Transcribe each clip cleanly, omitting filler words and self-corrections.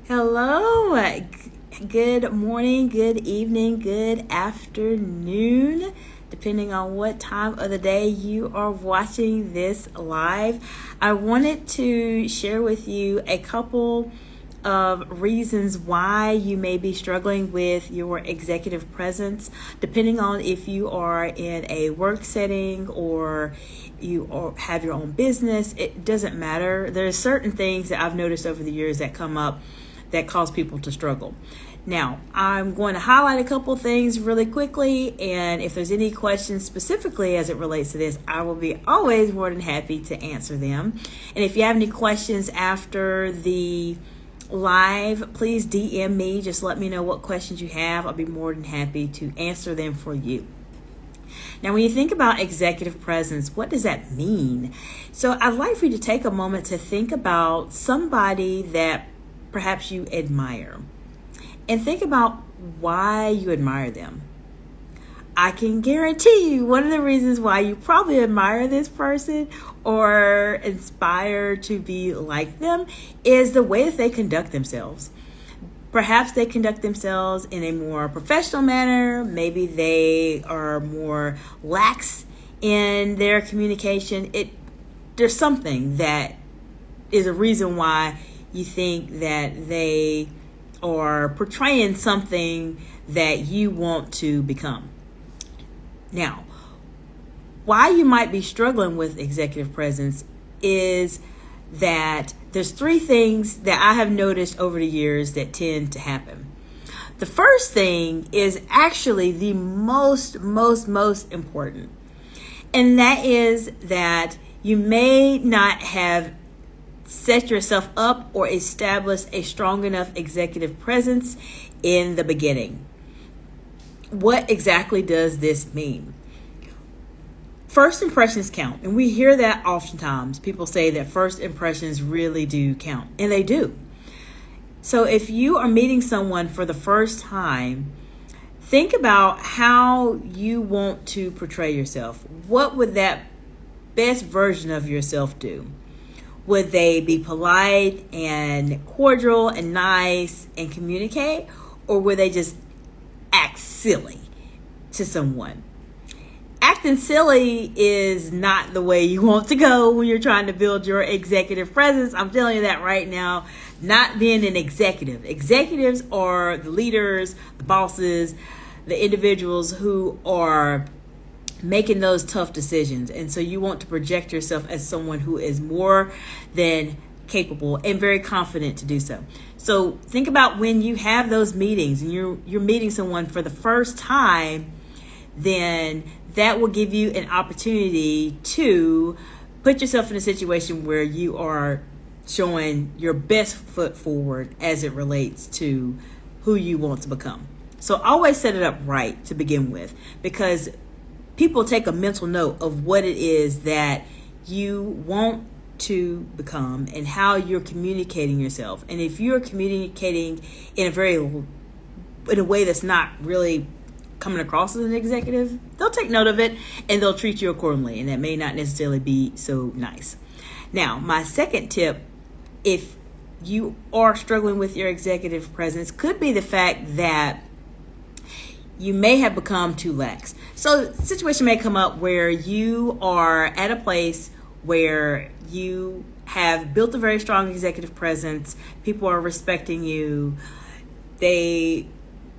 Hello, good morning, good evening, good afternoon, depending on what time of the day you are watching this live. I wanted to share with you a couple of reasons why you may be struggling with your executive presence, depending on if you are in a work setting or have your own business. It doesn't matter. There's certain things that I've noticed over the years that come up that cause people to struggle. Now, I'm going to highlight a couple things really quickly, and if there's any questions specifically as it relates to this, I will be always more than happy to answer them. And if you have any questions after the live, please DM me. Just let me know what questions you have. I'll be more than happy to answer them for you. Now, when you think about executive presence, what does that mean? So I'd like for you to take a moment to think about somebody that perhaps you admire and think about why you admire them. I can guarantee you one of the reasons why you probably admire this person or inspire to be like them is the way that they conduct themselves. Perhaps they conduct themselves in a more professional manner. Maybe they are more lax in their communication. There's something that is a reason why you think that they are portraying something that you want to become. Now, why you might be struggling with executive presence is that there's three things that I have noticed over the years that tend to happen. The first thing is actually the most important, and that is that you may not have set yourself up or establish a strong enough executive presence in the beginning. What exactly does this mean? First impressions count, and we hear that oftentimes. People say that first impressions really do count, and they do. So if you are meeting someone for the first time, think about how you want to portray yourself. What would that best version of yourself do? Would they be polite and cordial and nice and communicate? Or would they just act silly to someone? Acting silly is not the way you want to go when you're trying to build your executive presence. I'm telling you that right now. Not being an executive. Executives are the leaders, the bosses, the individuals who are making those tough decisions. And so you want to project yourself as someone who is more than capable and very confident to do so. So think about when you have those meetings and you're meeting someone for the first time, then that will give you an opportunity to put yourself in a situation where you are showing your best foot forward as it relates to who you want to become. So always set it up right to begin with, because people take a mental note of what it is that you want to become and how you're communicating yourself. And if you're communicating in a way that's not really coming across as an executive, they'll take note of it and they'll treat you accordingly. And that may not necessarily be so nice. Now, my second tip, if you are struggling with your executive presence, could be the fact that you may have become too lax. So the situation may come up where you are at a place where you have built a very strong executive presence. People are respecting you. They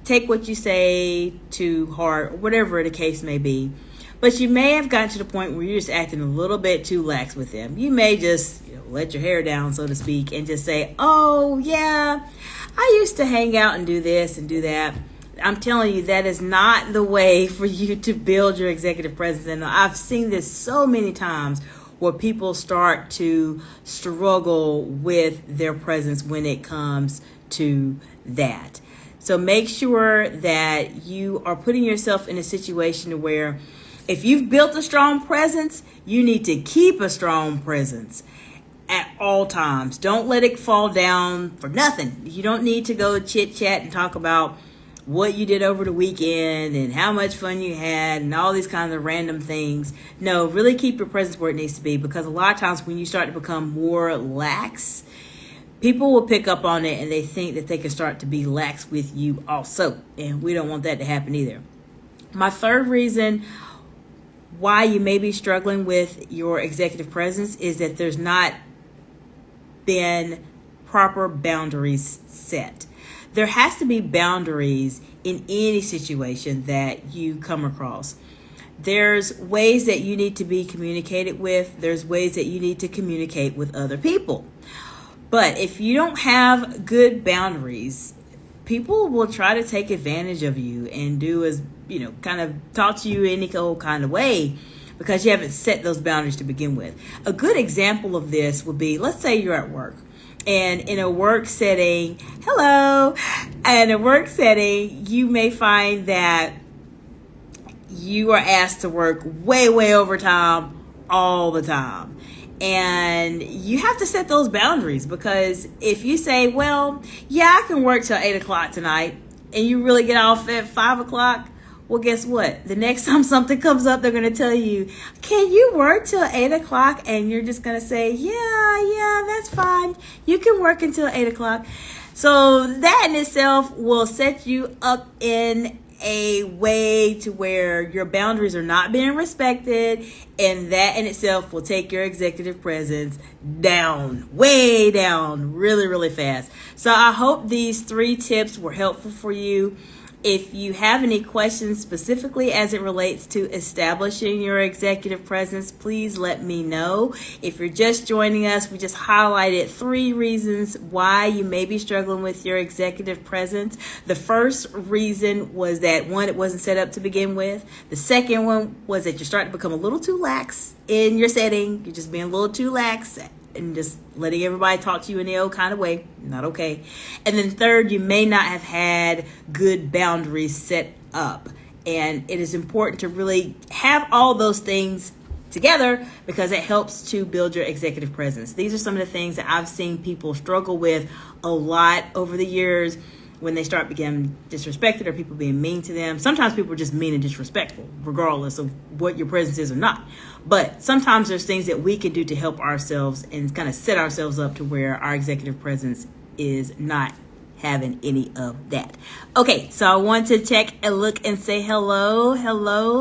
take what you say to heart, whatever the case may be. But you may have gotten to the point where you're just acting a little bit too lax with them. You may just let your hair down, so to speak, and just say, oh yeah, I used to hang out and do this and do that. I'm telling you, that is not the way for you to build your executive presence. And I've seen this so many times where people start to struggle with their presence when it comes to that. So make sure that you are putting yourself in a situation where if you've built a strong presence, you need to keep a strong presence at all times. Don't let it fall down for nothing. You don't need to go chit chat and talk about what you did over the weekend and how much fun you had and all these kinds of random things. No, really keep your presence where it needs to be, because a lot of times when you start to become more lax, people will pick up on it and they think that they can start to be lax with you also. And we don't want that to happen either. My third reason why you may be struggling with your executive presence is that there's not been proper boundaries set. There has to be boundaries in any situation that you come across. There's ways that you need to be communicated with. There's ways that you need to communicate with other people. But if you don't have good boundaries, people will try to take advantage of you and do as, kind of talk to you any old kind of way because you haven't set those boundaries to begin with. A good example of this would be, let's say you're at work. And in a work setting, you may find that you are asked to work way overtime all the time. And you have to set those boundaries, because if you say, well, yeah, I can work till 8 o'clock tonight, and you really get off at 5 o'clock, well, guess what? The next time something comes up, they're going to tell you, can you work till 8 o'clock? And you're just going to say, yeah, that's fine. You can work until 8 o'clock. So that in itself will set you up in a way to where your boundaries are not being respected, and that in itself will take your executive presence down, way down, really fast. So I hope these 3 tips were helpful for you. If you have any questions specifically as it relates to establishing your executive presence, please let me know. If you're just joining us, we just highlighted 3 reasons why you may be struggling with your executive presence. The first reason was that, 1, it wasn't set up to begin with. The second one was that you're starting to become a little too lax in your setting. You're just being a little too lax and just letting everybody talk to you in the old kind of way. Not okay. And then third, you may not have had good boundaries set up. And it is important to really have all those things together, because it helps to build your executive presence. These are some of the things that I've seen people struggle with a lot over the years when they start becoming disrespected or people being mean to them. Sometimes people are just mean and disrespectful, regardless of what your presence is or not. But sometimes there's things that we can do to help ourselves and kind of set ourselves up to where our executive presence is not having any of that. Okay, so I want to check a look and say hello.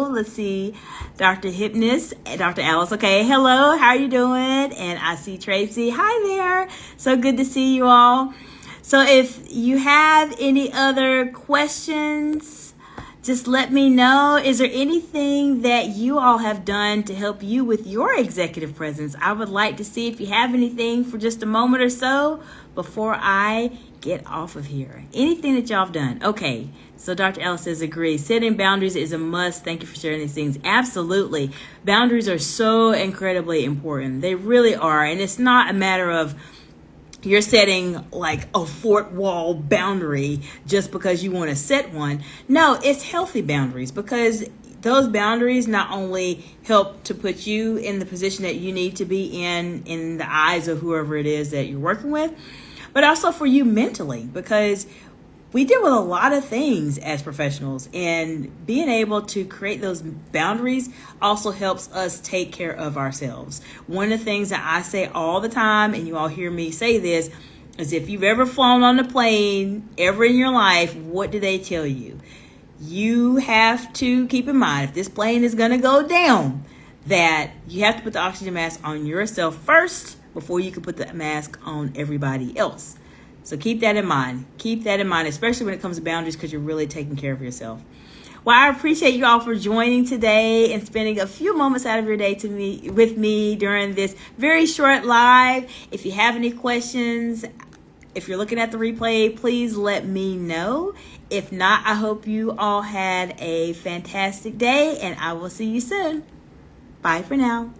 Let's see, Dr. Hypness, Dr. Alice. Okay, hello, how are you doing? And I see Tracy. Hi there. So good to see you all. So if you have any other questions, just let me know. Is there anything that you all have done to help you with your executive presence? I would like to see if you have anything for just a moment or so before I get off of here. Anything that y'all have done. Okay, so Dr. Ellis says agree. Setting boundaries is a must. Thank you for sharing these things. Absolutely. Boundaries are so incredibly important. They really are. And it's not a matter of you're setting like a fort wall boundary just because you want to set one. No, it's healthy boundaries, because those boundaries not only help to put you in the position that you need to be in the eyes of whoever it is that you're working with, but also for you mentally, because we deal with a lot of things as professionals, and being able to create those boundaries also helps us take care of ourselves. One of the things that I say all the time, and you all hear me say this, is if you've ever flown on a plane ever in your life, what do they tell you? You have to keep in mind, if this plane is going to go down, that you have to put the oxygen mask on yourself first before you can put the mask on everybody else. So keep that in mind. Keep that in mind, especially when it comes to boundaries, because you're really taking care of yourself. Well, I appreciate you all for joining today and spending a few moments out of your day with me during this very short live. If you have any questions, if you're looking at the replay, please let me know. If not, I hope you all had a fantastic day, and I will see you soon. Bye for now.